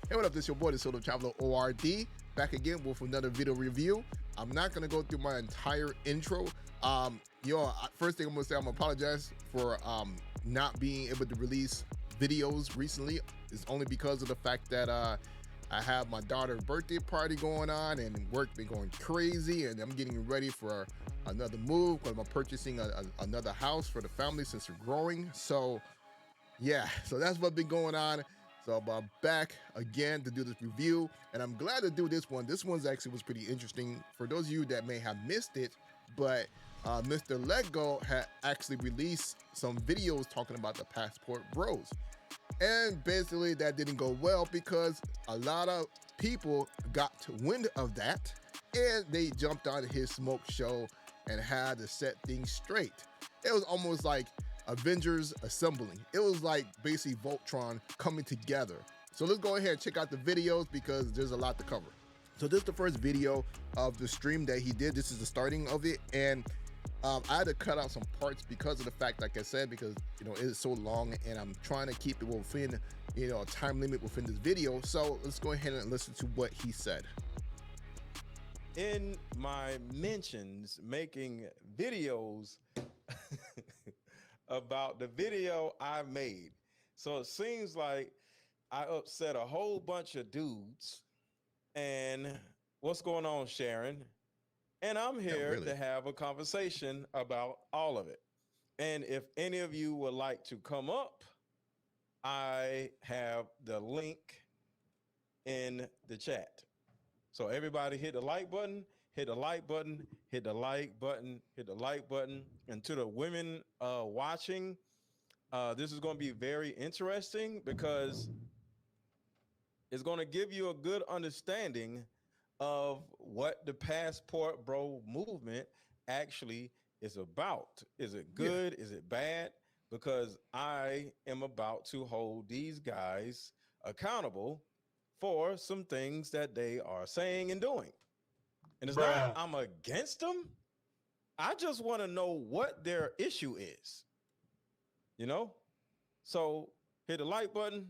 Hey, what up? This is your boy, the Solo Traveler ORD, back again with another video review. I'm not gonna go through my entire intro. First thing I'm gonna say, I'm gonna apologize for not being able to release videos recently. It's only because of the fact that I have my daughter's birthday party going on and work been going crazy, and I'm getting ready for another move because I'm purchasing another house for the family since we're growing. So yeah, so that's what's been going on. So I'm back again to do this review, and I'm glad to do this one. This one's actually was pretty interesting for those of you that may have missed it, but Mr. Lego had actually released some videos talking about the Passport Bros. And basically that didn't go well because a lot of people got wind of that and they jumped on his smoke show and had to set things straight. It was almost like Avengers assembling. It was like basically Voltron coming together. So let's go ahead and check out the videos because there's a lot to cover. So this is the first video of the stream that he did. This is the starting of it, and I had to cut out some parts because of the fact, like I said, because it is so long and I'm trying to keep it within a time limit within this video. So let's go ahead and listen to what he said. In my mentions, making videos about the video I made. So it seems like I upset a whole bunch of dudes. And what's going on, Sharon? And I'm here to have a conversation about all of it. And if any of you would like to come up, I have the link in the chat. So everybody hit the like button, hit the like button, hit the like button, hit the like button. And to the women watching, this is going to be very interesting because it's going to give you a good understanding of what the Passport Bro movement actually is about. Is it good? Yeah. Is it bad? Because I am about to hold these guys accountable for some things that they are saying and doing. And it's not I'm against them. I just want to know what their issue is. So hit the like button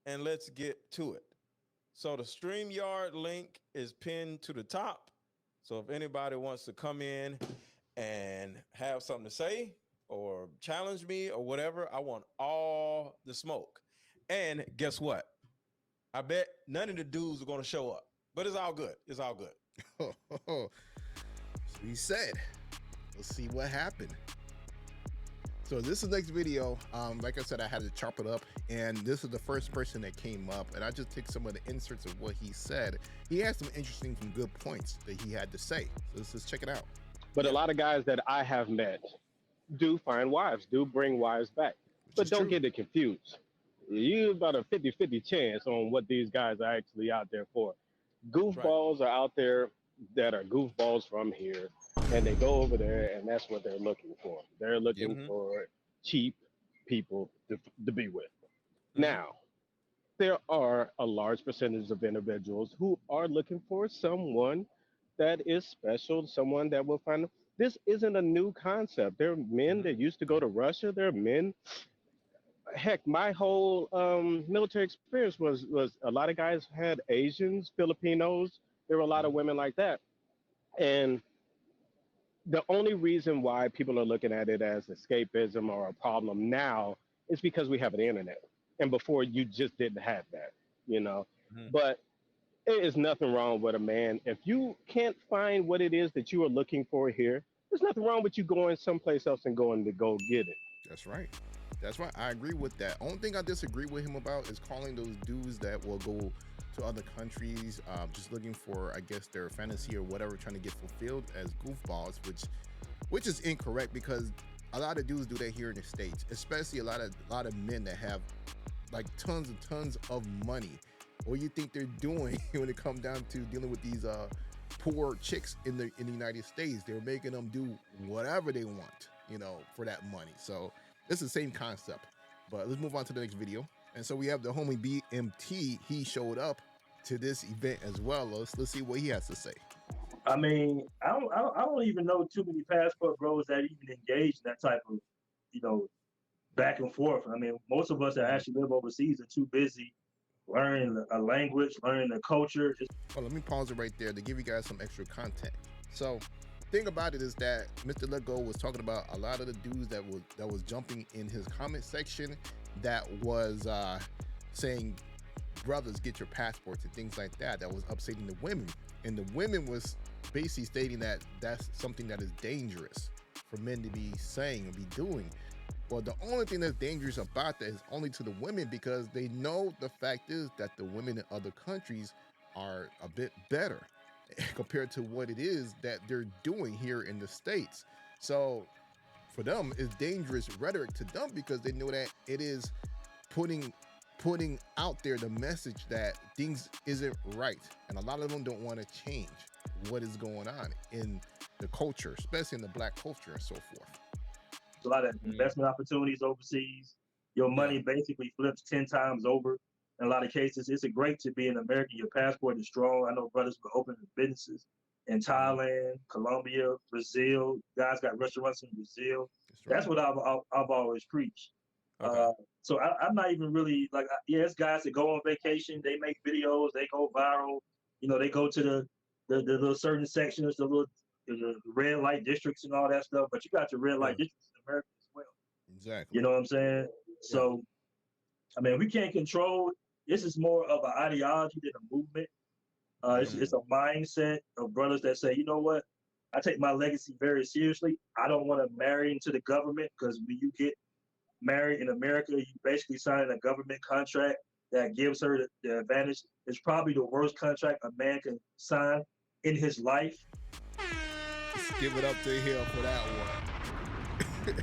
and let's get to it. So the StreamYard link is pinned to the top. So if anybody wants to come in and have something to say or challenge me or whatever, I want all the smoke. And guess what? I bet none of the dudes are going to show up, but it's all good. It's all good. So he said, let's see what happened. So this is the next video. Like I said, I had to chop it up, and this is the first person that came up, and I just took some of the inserts of what he said. He had some interesting, some good points that he had to say. So let's just check it out. But a lot of guys that I have met do find wives, do bring wives back. But don't get it confused. You about a 50-50 chance on what these guys are actually out there for. Goofballs are out there that are goofballs from here, and they go over there, and that's what they're looking for. They're looking for cheap people to be with. Now, there are a large percentage of individuals who are looking for someone that is special, someone that will find them. This isn't a new concept. There are men that used to go to Russia. There are men. Heck, my whole military experience was a lot of guys had Asians, Filipinos. There were a lot of women like that. And the only reason why people are looking at it as escapism or a problem now is because we have an internet. And before, you just didn't have that, But there is nothing wrong with a man. If you can't find what it is that you are looking for here, there's nothing wrong with you going someplace else and going to go get it. That's right. That's right. I agree with that. Only thing I disagree with him about is calling those dudes that will go to other countries just looking for, I guess, their fantasy or whatever, trying to get fulfilled as goofballs, which is incorrect because a lot of dudes do that here in the States, especially a lot of men that have like tons and tons of money. What do you think they're doing when it comes down to dealing with these poor chicks in the United States? They're making them do whatever they want, for that money. So it's the same concept. But let's move on to the next video. And so we have the homie BMT. He showed up to this event as well. Let's see what he has to say. I mean, I don't even know too many Passport Bros that even engage in that type of, back and forth. I mean, most of us that actually live overseas are too busy learning a language, learning a culture. Well, let me pause it right there to give you guys some extra content. So, thing about it is that Mr. Let Go was talking about a lot of the dudes that was jumping in his comment section that was saying, brothers, get your passports and things like that. That was upsetting the women, and the women was basically stating that that's something that is dangerous for men to be saying and be doing. Well, the only thing that's dangerous about that is only to the women, because they know the fact is that the women in other countries are a bit better compared to what it is that they're doing here in the States. So for them, it's dangerous rhetoric to them, because they know that it is putting out there the message that things isn't right. And a lot of them don't want to change what is going on in the culture, especially in the black culture and so forth. A lot of investment opportunities overseas. Your money basically flips 10 times over. In a lot of cases, it's great to be an American. Your passport is strong. I know brothers were opening businesses in Thailand, Colombia, Brazil. Guys got restaurants in Brazil. That's what I've always preached. Okay. So I'm not even really like, it's guys that go on vacation, they make videos, they go viral. You know, they go to the little certain sections, the red light districts and all that stuff. But you got your red light districts in America as well. Exactly. You know what I'm saying? So, I mean, we can't control. This is more of an ideology than a movement. It's a mindset of brothers that say, you know what? I take my legacy very seriously. I don't want to marry into the government, because when you get married in America, you basically sign a government contract that gives her the advantage. It's probably the worst contract a man can sign in his life. Let's give it up to him for that one.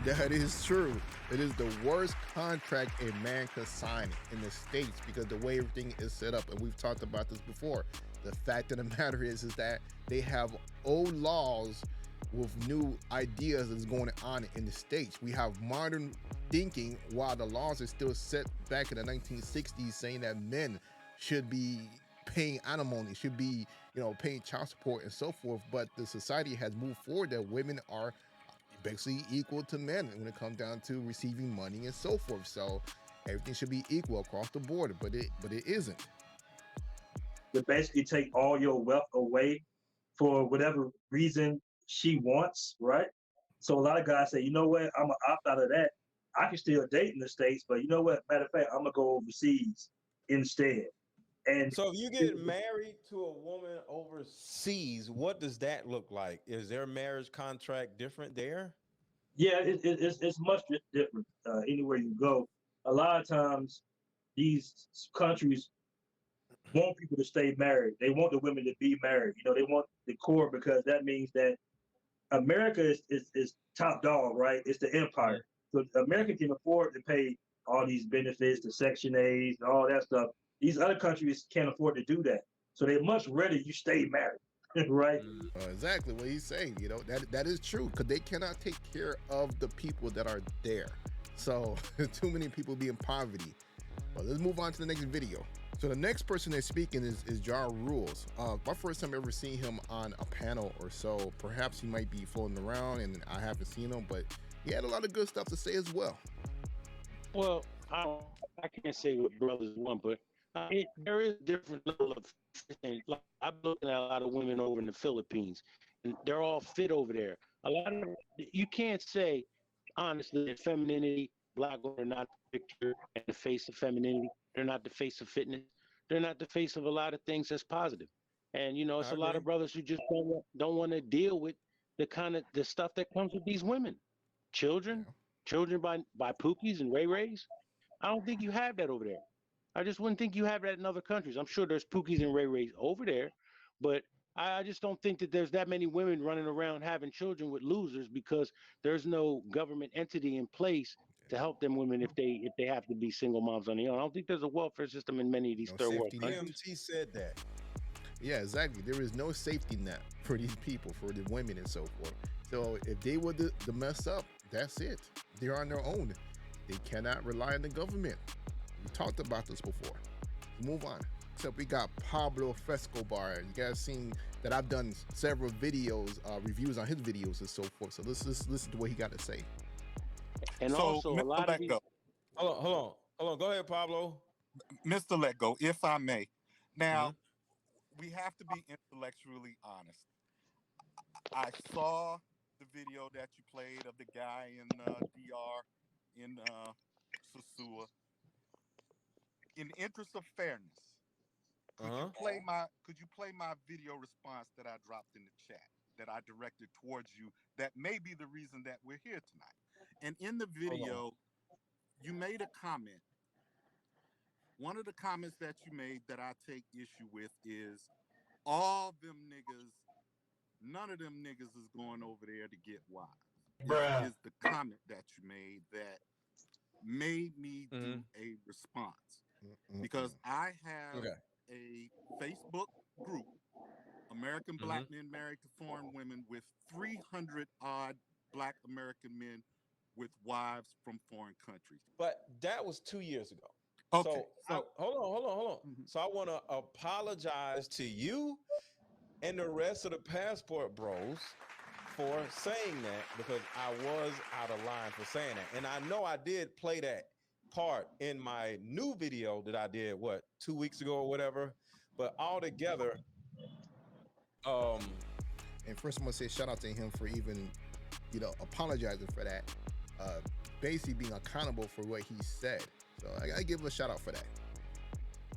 That is true. It is the worst contract a man could sign in the States, because the way everything is set up, and we've talked about this before, the fact of the matter is that they have old laws with new ideas that's going on in the States. We have modern thinking, while the laws are still set back in the 1960s, saying that men should be paying alimony, should be, paying child support and so forth. But the society has moved forward that women are basically equal to men when it comes down to receiving money and so forth. So everything should be equal across the board, but it isn't. To basically take all your wealth away for whatever reason she wants, right? So a lot of guys say, you know what, I'm gonna opt out of that. I can still date in the States, but you know what? Matter of fact, I'm gonna go overseas instead. And so if you get married to a woman overseas, what does that look like? Is their marriage contract different there? Yeah, it's much different anywhere you go. A lot of times, these countries want people to stay married. They want the women to be married. You know, they want the core, because that means that America is top dog, right? It's the empire. So America can afford to pay all these benefits, the Section A's, and all that stuff. These other countries can't afford to do that. So they're much rather you stay married, right? Exactly what he's saying. That is true, because they cannot take care of the people that are there. So too many people be in poverty. Well, let's move on to the next video. So the next person that's speaking is Ja Rules. My first time ever seeing him on a panel or so. Perhaps he might be floating around and I haven't seen him, but he had a lot of good stuff to say as well. Well, I can't say what brothers want, but there is a different level of things. Like, I'm looking at a lot of women over in the Philippines, and they're all fit over there. You can't say honestly that femininity, black women are not the picture and the face of femininity. They're not the face of fitness. They're not the face of a lot of things that's positive. And it's a lot of brothers who just don't want to deal with the stuff that comes with these women, children by Pookies and Ray Rays. I don't think you have that over there. I just wouldn't think you have that in other countries. I'm sure there's Pookies and Ray Rays over there, but I just don't think that there's that many women running around having children with losers, because there's no government entity in place to help them women if they have to be single moms on their own. I don't think there's a welfare system in many of these third world countries. He said that. Yeah, exactly. There is no safety net for these people, for the women and so forth. So if they were to mess up, that's it. They're on their own. They cannot rely on the government. We talked about this before. Move on. So we got Pablo Frescobar. You guys seen that I've done several videos, reviews on his videos and so forth. So let's listen to what he got to say. And so, also a lot of these... Hold on. Go ahead, Pablo. Mr. Lego, if I may. Now, we have to be intellectually honest. I saw the video that you played of the guy in DR in Sosua. In the interest of fairness, could you play my video response that I dropped in the chat that I directed towards you? That may be the reason that we're here tonight. And in the video, you made a comment. One of the comments that you made that I take issue with is all them niggas, none of them niggas is going over there to get wives. Is the comment that you made that made me do a response. Because I have a Facebook group, American Black Men Married to Foreign Women, with 300 odd Black American men with wives from foreign countries. But that was 2 years ago. Okay. So hold on. So I want to apologize to you and the rest of the Passport Bros for saying that, because I was out of line for saying that. And I know I did play that part in my new video that I did, 2 weeks ago or whatever. But altogether, and first I'm gonna say shout out to him for even, apologizing for that. Basically being accountable for what he said. So I give him a shout out for that.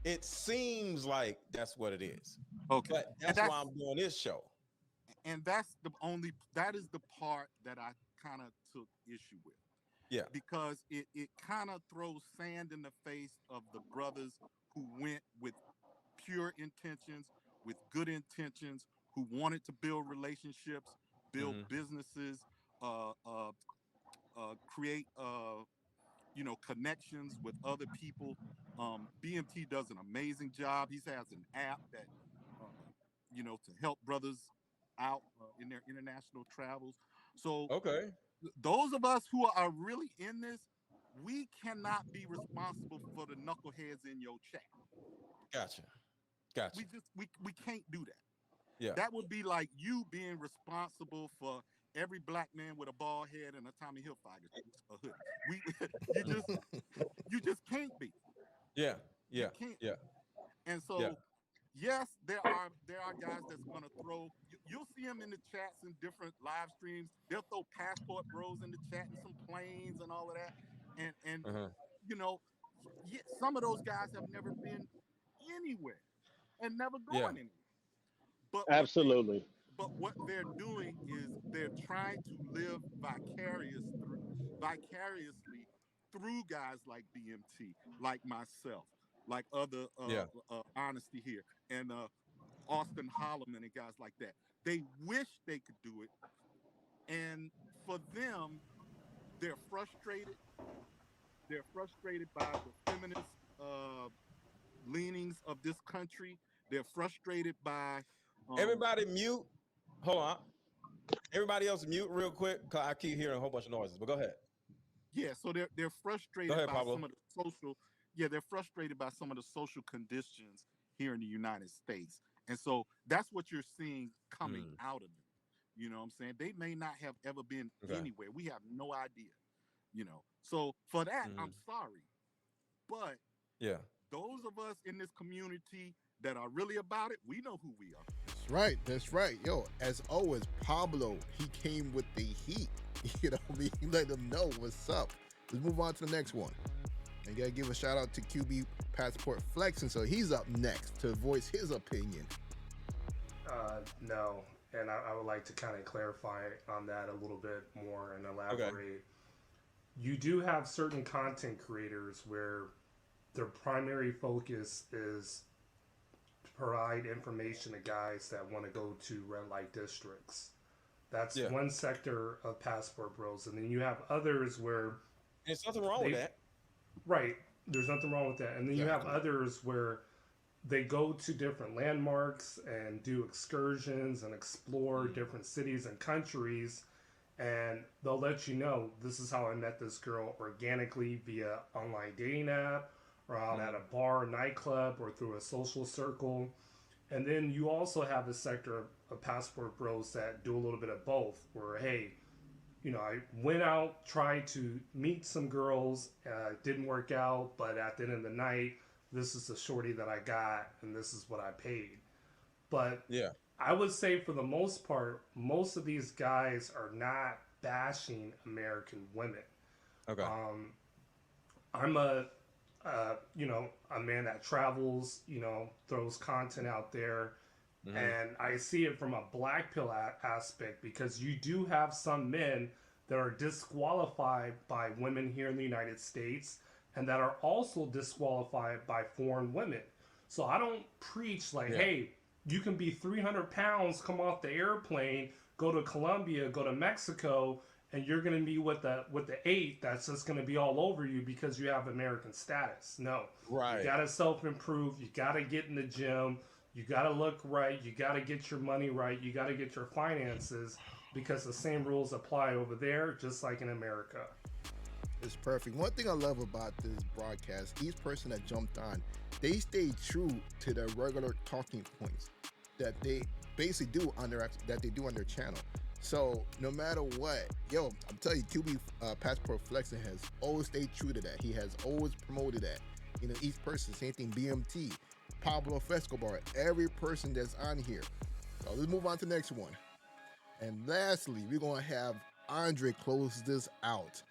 It seems like that's what it is. Okay. But that's why I'm doing this show. And that is the part that I kind of took issue with. Yeah. Because it kind of throws sand in the face of the brothers who went with pure intentions, with good intentions, who wanted to build relationships, build businesses, create connections with other people. BMT does an amazing job. He has an app that to help brothers out in their international travels. So those of us who are really in this, we cannot be responsible for the knuckleheads in your chat. Gotcha. We can't do that. Yeah. That would be like you being responsible for every black man with a bald head and a Tommy Hilfiger hoodie. You just can't be. Yeah. You can't. Yeah. And so yes, there are guys that's gonna throw. You'll see them in the chats in different live streams. They'll throw Passport Bros in the chat and some planes and all of that. And some of those guys have never been anywhere and never going anywhere. But absolutely. But what they're doing is they're trying to live vicariously through guys like BMT, like myself, like other Honesty here, and Austin Holloman and guys like that. They wish they could do it, and for them, they're frustrated. They're frustrated by the feminist leanings of this country. They're frustrated by everybody mute. Hold on. Everybody else mute real quick, because I keep hearing a whole bunch of noises. But go ahead. Yeah, so they're frustrated by some of the social. Yeah, they're frustrated by some of the social conditions here in the United States, and so that's what you're seeing coming out of them. You know what I'm saying? They may not have ever been anywhere. We have no idea. So for that, I'm sorry, but those of us in this community that are really about it, we know who we are. That's right. Yo, as always, Pablo, he came with the heat. Let them know what's up. Let's move on to the next one. And gotta give a shout out to QB Passport Flexing, so he's up next to voice his opinion. No, and I would like to kind of clarify on that a little bit more and elaborate. Okay. You do have certain content creators where their primary focus is to provide information to guys that want to go to red light districts. That's one sector of Passport Bros. And then you have others where there's nothing wrong with that. Right. There's nothing wrong with that. And then you have others where they go to different landmarks and do excursions and explore different cities and countries. And they'll let you know, this is how I met this girl organically via online dating app or out at a bar, nightclub, or through a social circle. And then you also have a sector of Passport Bros that do a little bit of both, where, hey, I went out, tried to meet some girls, didn't work out, but at the end of the night, this is the shorty that I got, and this is what I paid. But yeah, I would say for the most part, most of these guys are not bashing American women. okay. I'm a man that travels, throws content out there, and I see it from a black pill aspect, because you do have some men that are disqualified by women here in the United States, and that are also disqualified by foreign women. So I don't preach like, hey, you can be 300 pounds, come off the airplane, go to Colombia, go to Mexico, and you're going to be with the 8 that's just going to be all over you because you have American status. No. Right. You got to self-improve. You got to get in the gym. You got to look right. You got to get your money right. You got to get your finances, because the same rules apply over there, just like in America. It's perfect. One thing I love about this broadcast, each person that jumped on, they stayed true to their regular talking points that they basically do on their channel. So no matter what, I'm telling you, QB Passport Flexing has always stayed true to that. He has always promoted that. Each person, same thing, BMT, Pablo Escobar, every person that's on here. So let's move on to the next one. And lastly, we're going to have Andre close this out.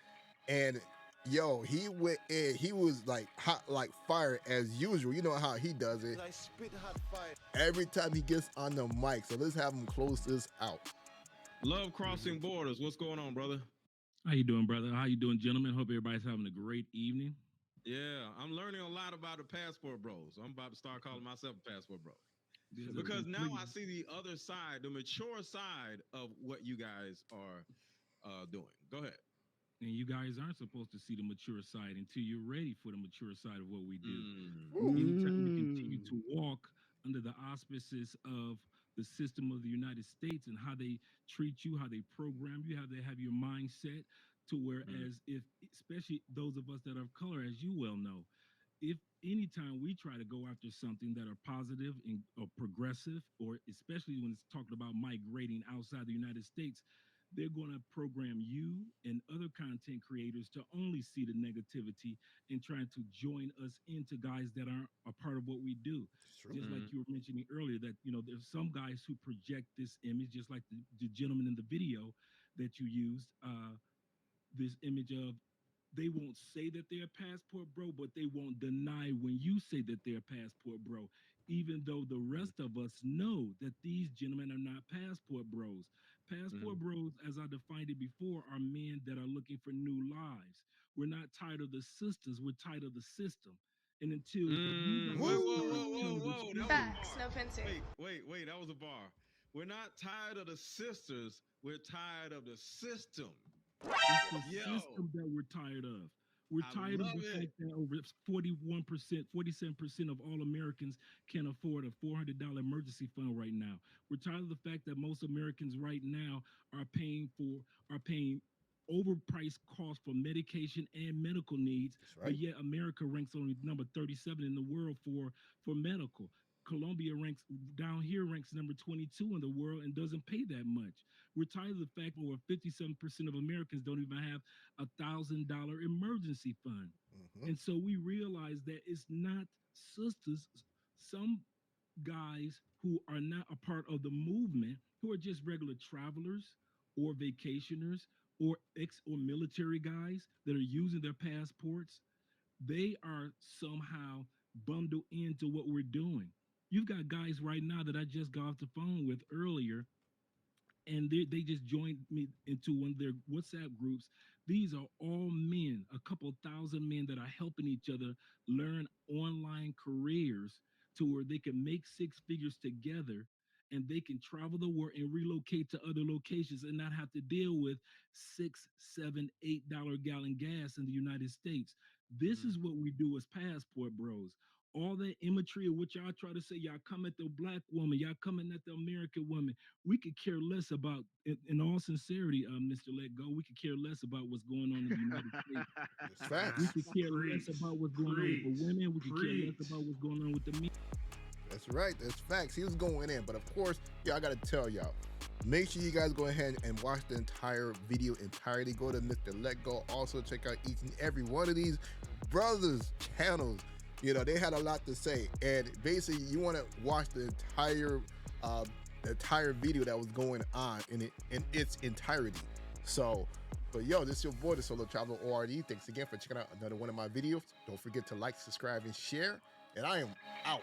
And he went in, he was like hot like fire as usual. You know how he does it. I spit hot fire every time he gets on the mic. So let's have him close this out. Love Crossing Borders. What's going on, brother? How you doing, brother? How you doing, gentlemen? Hope everybody's having a great evening. Yeah, I'm learning a lot about the Passport Bros. I'm about to start calling myself a Passport Bro. Because now I see the other side, the mature side of what you guys are doing. Go ahead. And you guys aren't supposed to see the mature side until you're ready for the mature side of what we do. Anytime you continue to walk under the auspices of the system of the United States and how they treat you, how they program you, how they have your mindset, to whereas if, especially those of us that are of color, as you well know, if anytime we try to go after something that are positive and or progressive, or especially when it's talking about migrating outside the United States, they're going to program you and other content creators to only see the negativity and trying to join us into guys that aren't a part of what we do. Just like you were mentioning earlier, that, there's some guys who project this image, just like the gentleman in the video that you used, this image of, they won't say that they're a passport bro, but they won't deny when you say that they're a passport bro, even though the rest of us know that these gentlemen are not passport bros. Passport bros, as I defined it before, are men that are looking for new lives. We're not tired of the sisters, we're tired of the system. And until whoa, facts, no offensive. Wait, that was a bar. We're not tired of the sisters, we're tired of the system. It's the system that we're tired of. We're tired of the fact that over 41%, 47% of all Americans can't afford a $400 emergency fund right now. We're tired of the fact that most Americans right now are paying overpriced costs for medication and medical needs. But yet America ranks only number 37 in the world for medical. Colombia ranks number 22 in the world and doesn't pay that much. We're tired of the fact over 57% of Americans don't even have $1,000 emergency fund. And so we realize that it's not sisters. Some guys who are not a part of the movement, who are just regular travelers or vacationers or military guys that are using their passports, they are somehow bundled into what we're doing. You've got guys right now that I just got off the phone with earlier, and they just joined me into one of their WhatsApp groups. These are all men, a couple thousand men that are helping each other learn online careers to where they can make six figures together, and they can travel the world and relocate to other locations and not have to deal with $6, $7, $8 gallon gas in the United States. This is what we do as passport bros. All that imagery of what y'all try to say, y'all come at the black woman, y'all coming at the American woman. We could care less about, in all sincerity, Mr. Let Go, we could care less about what's going on in the United States. We could care less about what's going on with the women. We could care less about what's going on with the men. That's right. That's facts. He was going in. But of course, I got to tell y'all, make sure you guys go ahead and watch the entire video entirely. Go to Mr. Let Go. Also check out each and every one of these brothers' channels. You know, they had a lot to say, and basically, you want to watch the entire video that was going on in its entirety. So, but yo, this is your boy, the Solo Traveler ORD. Thanks again for checking out another one of my videos. Don't forget to like, subscribe, and share. And I am out.